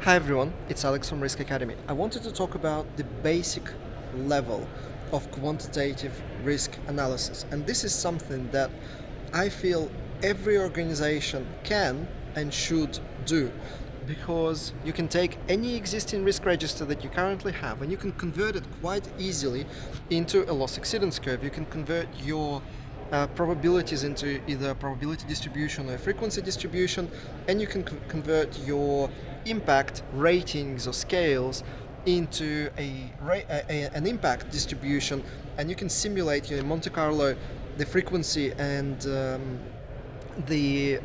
Hi everyone, it's Alex from Risk Academy. I wanted to talk about the basic level of quantitative risk analysis, and this is something that I feel every organization can and should do, because you can take any existing risk register that you currently have and you can convert it quite easily into a loss exceedance curve. You can convert your probabilities into either a probability distribution or a frequency distribution, and you can convert your impact ratings or scales into an impact distribution, and you can simulate your Monte Carlo the frequency and the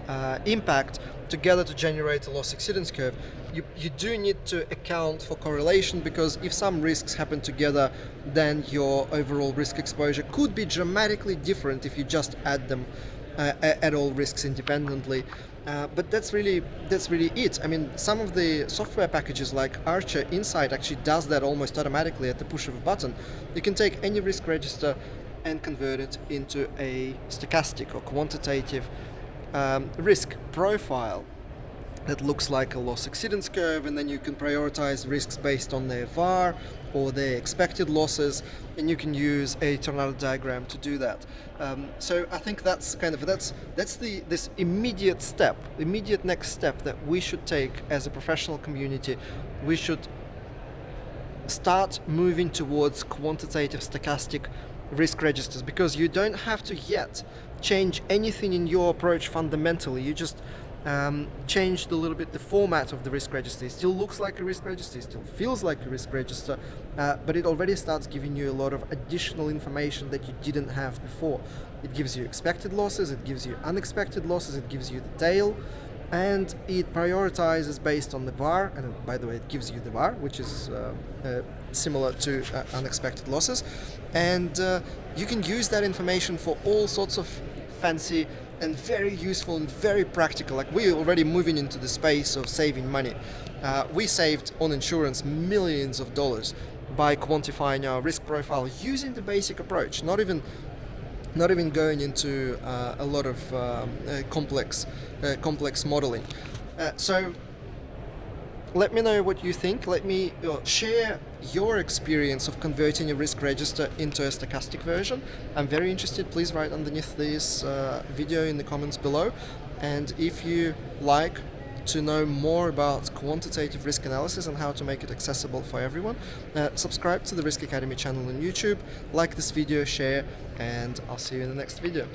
impact together to generate a loss exceedance curve. You do need to account for correlation, because if some risks happen together, then your overall risk exposure could be dramatically different if you just add them, add all risks independently. But that's really it. I mean, some of the software packages like Archer Insight actually does that almost automatically at the push of a button. You can take any risk register and convert it into a stochastic or quantitative risk profile that looks like a loss exceedance curve, and then you can prioritize risks based on their VAR or their expected losses, and you can use a tornado diagram to do that. So I think that's this immediate next step that we should take as a professional community. We should start moving towards quantitative stochastic risk registers, because you don't have to yet change anything in your approach fundamentally. You just changed a little bit the format of the risk register. It still looks like a risk register, it still feels like a risk register, but it already starts giving you a lot of additional information that you didn't have before. It gives you expected losses, it gives you unexpected losses, it gives you the tail, and it prioritizes based on the VAR. And by the way, it gives you the VAR, which is similar to unexpected losses, and you can use that information for all sorts of fancy and very useful and very practical. Like, we're already moving into the space of saving money. We saved on insurance millions of dollars by quantifying our risk profile using the basic approach, not even going into a lot of complex modeling. So let me know what you think. Let me share your experience of converting a risk register into a stochastic version. I'm very interested. Please write underneath this video in the comments below. And if you like to know more about quantitative risk analysis and how to make it accessible for everyone, subscribe to the Risk Academy channel on YouTube, like this video, share, and I'll see you in the next video.